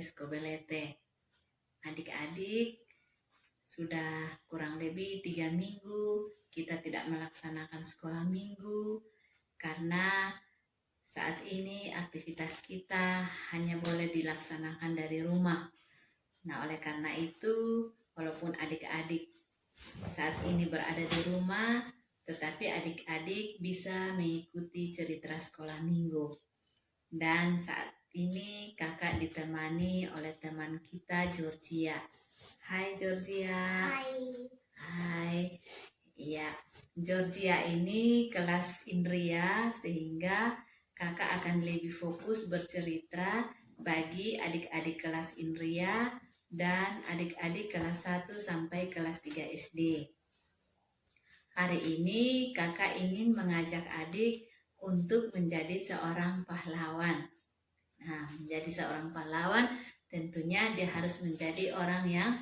Skobelete. Adik-adik, sudah kurang lebih 3 minggu kita tidak melaksanakan sekolah minggu karena saat ini aktivitas kita hanya boleh dilaksanakan dari rumah. Nah, oleh karena itu, walaupun adik-adik saat ini berada di rumah, tetapi adik-adik bisa mengikuti cerita sekolah minggu. Dan saat ini kakak ditemani oleh teman kita, Georgia. Hai Georgia. Hai. Iya, Georgia ini kelas Indria sehingga kakak akan lebih fokus bercerita bagi adik-adik kelas Indria dan adik-adik kelas 1 sampai kelas 3 SD. Hari ini kakak ingin mengajak adik untuk menjadi seorang pahlawan. Nah, menjadi seorang pahlawan tentunya dia harus menjadi orang yang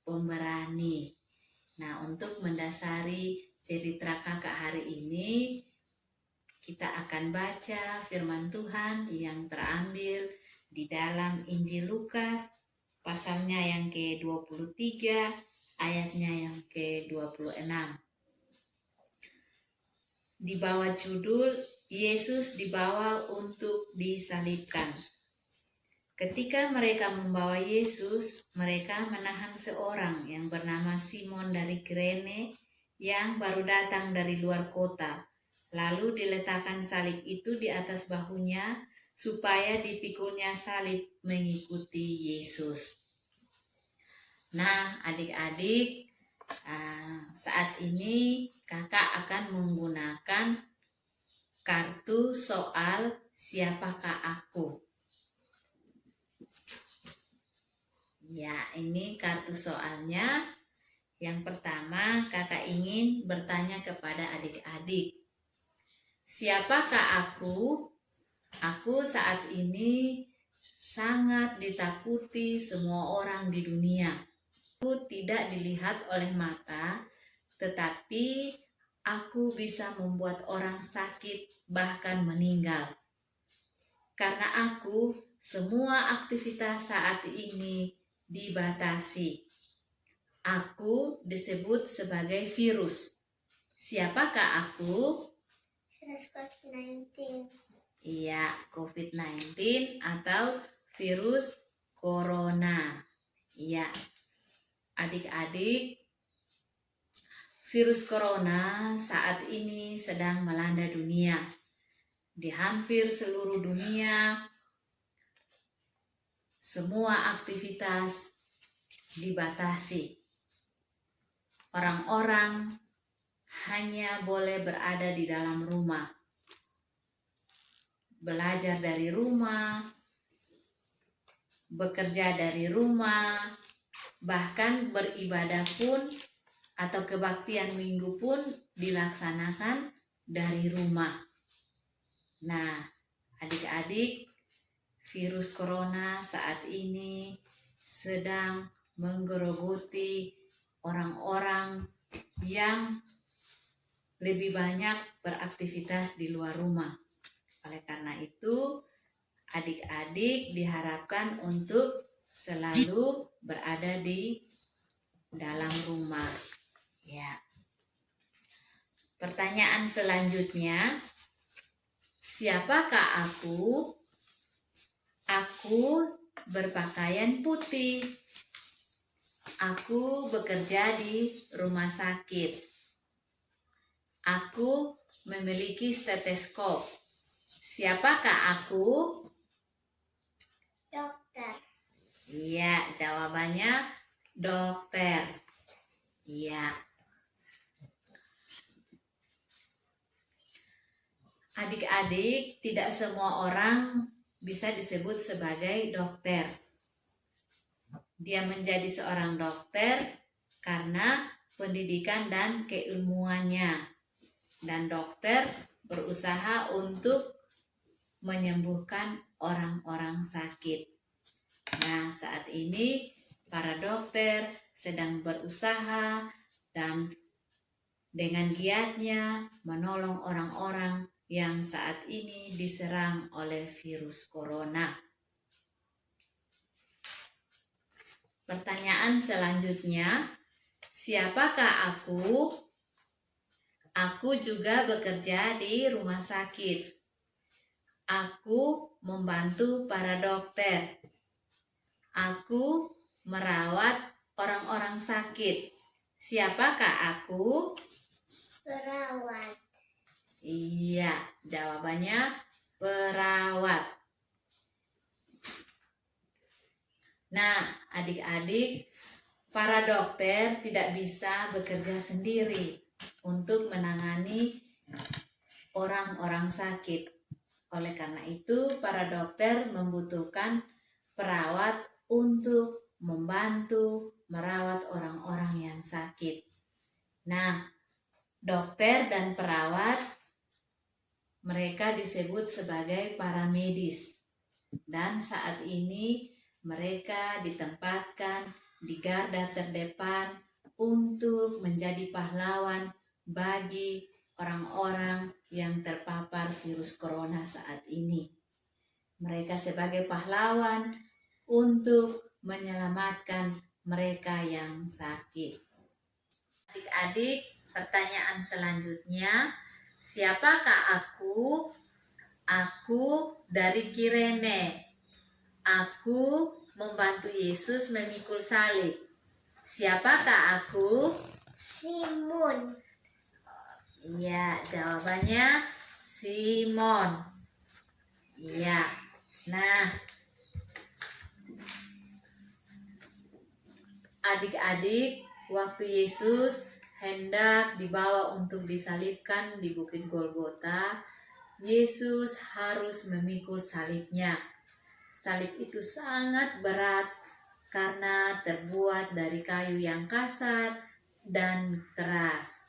pemberani. Nah, untuk mendasari cerita kakak hari ini, kita akan baca firman Tuhan yang terambil di dalam Injil Lukas, pasalnya yang ke-23, ayatnya yang ke-26. Di bawah judul, Yesus dibawa untuk disalibkan. Ketika mereka membawa Yesus, mereka menahan seorang yang bernama Simon dari Kirene yang baru datang dari luar kota. Lalu diletakkan salib itu di atas bahunya supaya dipikulnya salib mengikuti Yesus. Nah, adik-adik, saat ini kakak akan menggunakan kartu soal siapakah aku. Ya, ini kartu soalnya. Yang pertama, kakak ingin bertanya kepada adik-adik. Siapakah aku? Aku saat ini sangat ditakuti semua orang di dunia. Aku tidak dilihat oleh mata, tetapi aku bisa membuat orang sakit bahkan meninggal. Karena aku, semua aktivitas saat ini dibatasi. Aku disebut sebagai virus. Siapakah aku? Virus COVID-19. Iya, COVID-19 atau virus corona. Iya, adik-adik, virus corona saat ini sedang melanda dunia. Di hampir seluruh dunia, semua aktivitas dibatasi. Orang-orang hanya boleh berada di dalam rumah, belajar dari rumah, bekerja dari rumah, bahkan beribadah pun atau kebaktian minggu pun dilaksanakan dari rumah. Nah, adik-adik, virus corona saat ini sedang menggerogoti orang-orang yang lebih banyak beraktivitas di luar rumah. Oleh karena itu, adik-adik diharapkan untuk selalu berada di dalam rumah. Ya. Pertanyaan selanjutnya, siapakah aku? Aku berpakaian putih. Aku bekerja di rumah sakit. Aku memiliki stetoskop. Siapakah aku? Dokter. Iya, jawabannya dokter. Iya. Adik-adik, tidak semua orang bisa disebut sebagai dokter. Dia menjadi seorang dokter karena pendidikan dan keilmuannya. Dan dokter berusaha untuk menyembuhkan orang-orang sakit. Nah, saat ini para dokter sedang berusaha dan dengan giatnya menolong orang-orang yang saat ini diserang oleh virus corona. Pertanyaan selanjutnya, siapakah aku? Aku juga bekerja di rumah sakit. Aku membantu para dokter. Aku merawat orang-orang sakit. Siapakah aku? Perawat. Iya, jawabannya perawat. Nah, adik-adik, para dokter tidak bisa bekerja sendiri untuk menangani orang-orang sakit. Oleh karena itu, para dokter membutuhkan perawat untuk membantu merawat orang-orang yang sakit. Nah, dokter dan perawat mereka disebut sebagai para medis. Dan saat ini mereka ditempatkan di garda terdepan untuk menjadi pahlawan bagi orang-orang yang terpapar virus corona saat ini. Mereka sebagai pahlawan untuk menyelamatkan mereka yang sakit. Adik-adik, pertanyaan selanjutnya, siapakah aku? Aku dari Kirene. Aku membantu Yesus memikul salib. Siapakah aku? Simon. Iya, jawabannya Simon. Iya. Nah, adik-adik, waktu Yesus hendak dibawa untuk disalibkan di Bukit Golgota, Yesus harus memikul salibnya. Salib itu sangat berat karena terbuat dari kayu yang kasar dan keras.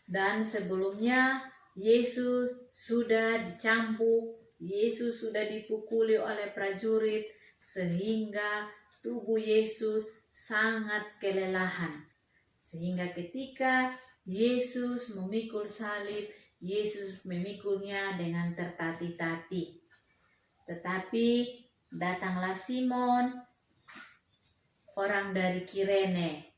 Dan sebelumnya Yesus sudah dicambuk, Yesus sudah dipukuli oleh prajurit sehingga tubuh Yesus sangat kelelahan. Sehingga ketika Yesus memikul salib, Yesus memikulnya dengan tertatih-tatih. Tetapi datanglah Simon, orang dari Kirene.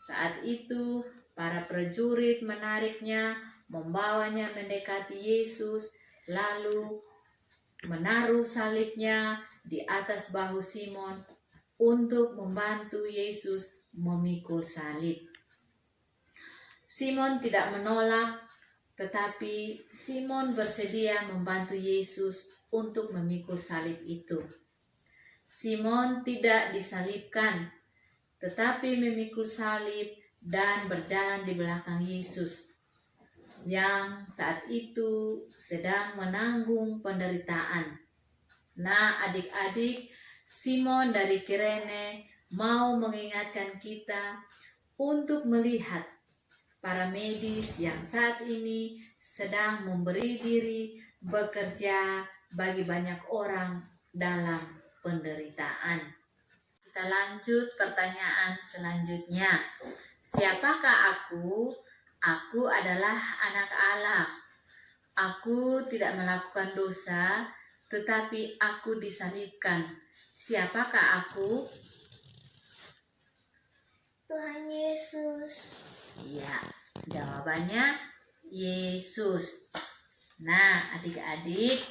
Saat itu para prajurit menariknya, membawanya mendekati Yesus, lalu menaruh salibnya di atas bahu Simon untuk membantu Yesus memikul salib. Simon tidak menolak, tetapi Simon bersedia membantu Yesus untuk memikul salib itu. Simon tidak disalibkan, tetapi memikul salib dan berjalan di belakang Yesus yang saat itu sedang menanggung penderitaan. Nah, adik-adik, Simon dari Kirene mau mengingatkan kita untuk melihat para medis yang saat ini sedang memberi diri bekerja bagi banyak orang dalam penderitaan. Kita lanjut pertanyaan selanjutnya. Siapakah aku? Aku adalah anak Allah. Aku tidak melakukan dosa, tetapi aku disalibkan. Siapakah aku? Tuhan Yesus. Iya, jawabannya Yesus. Nah, adik-adik,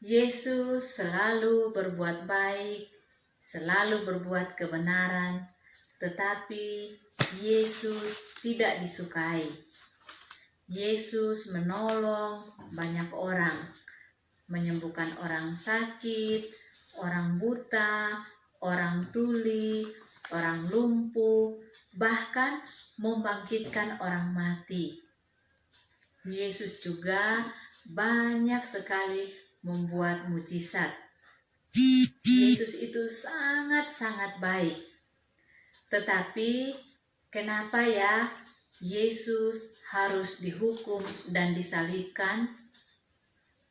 Yesus selalu berbuat baik, selalu berbuat kebenaran, tetapi Yesus tidak disukai. Yesus menolong banyak orang, menyembuhkan orang sakit, orang buta, orang tuli, orang lumpuh, bahkan membangkitkan orang mati. Yesus juga banyak sekali membuat mujizat. Yesus itu sangat-sangat baik. Tetapi kenapa ya Yesus harus dihukum dan disalibkan?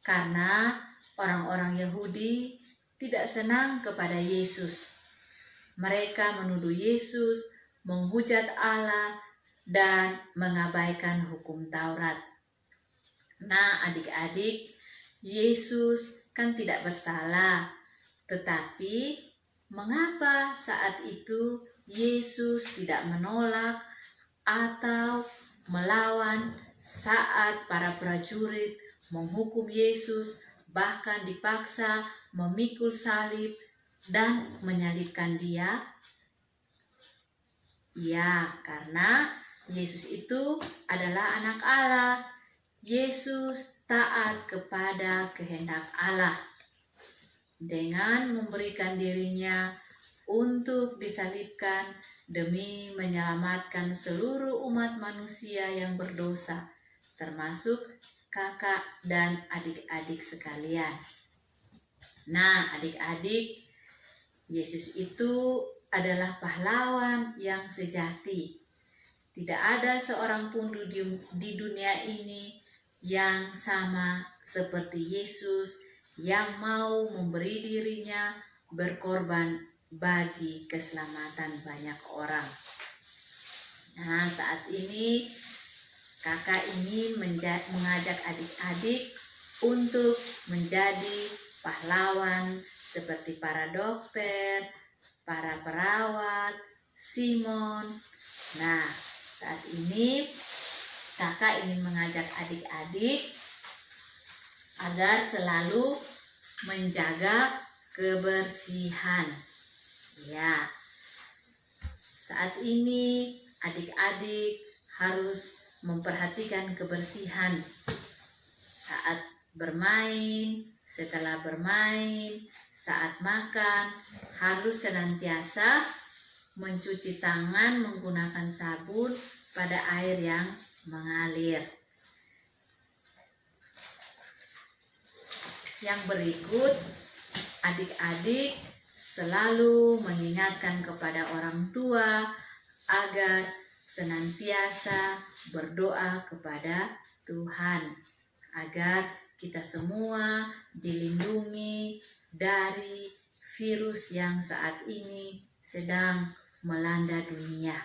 Karena orang-orang Yahudi tidak senang kepada Yesus. Mereka menuduh Yesus menghujat Allah dan mengabaikan hukum Taurat. Nah, adik-adik, Yesus kan tidak bersalah. Tetapi mengapa saat itu Yesus tidak menolak atau melawan saat para prajurit menghukum Yesus, bahkan dipaksa memikul salib dan menyalibkan Dia? Ya, karena Yesus itu adalah anak Allah. Yesus taat kepada kehendak Allah dengan memberikan dirinya untuk disalibkan demi menyelamatkan seluruh umat manusia yang berdosa, termasuk kakak dan adik-adik sekalian. Nah, adik-adik, Yesus itu adalah pahlawan yang sejati. Tidak ada seorang pun di dunia ini yang sama seperti Yesus yang mau memberi dirinya berkorban bagi keselamatan banyak orang. Nah, saat ini kakak ingin mengajak adik-adik untuk menjadi pahlawan seperti para dokter, para perawat, Simon. Nah, saat ini kakak ingin mengajak adik-adik agar selalu menjaga kebersihan. Ya, saat ini adik-adik harus memperhatikan kebersihan saat bermain, setelah bermain, saat makan, harus senantiasa mencuci tangan menggunakan sabun pada air yang mengalir. Yang berikut, adik-adik selalu mengingatkan kepada orang tua agar senantiasa berdoa kepada Tuhan agar kita semua dilindungi dari virus yang saat ini sedang melanda dunia.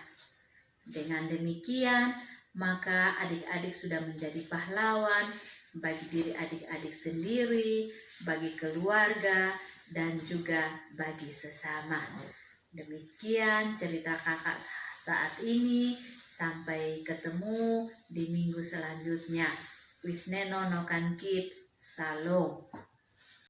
Dengan demikian, maka adik-adik sudah menjadi pahlawan bagi diri adik-adik sendiri, bagi keluarga, dan juga bagi sesama. Demikian cerita kakak saat ini. Sampai ketemu di minggu selanjutnya. Wisneno no kankit. Salom.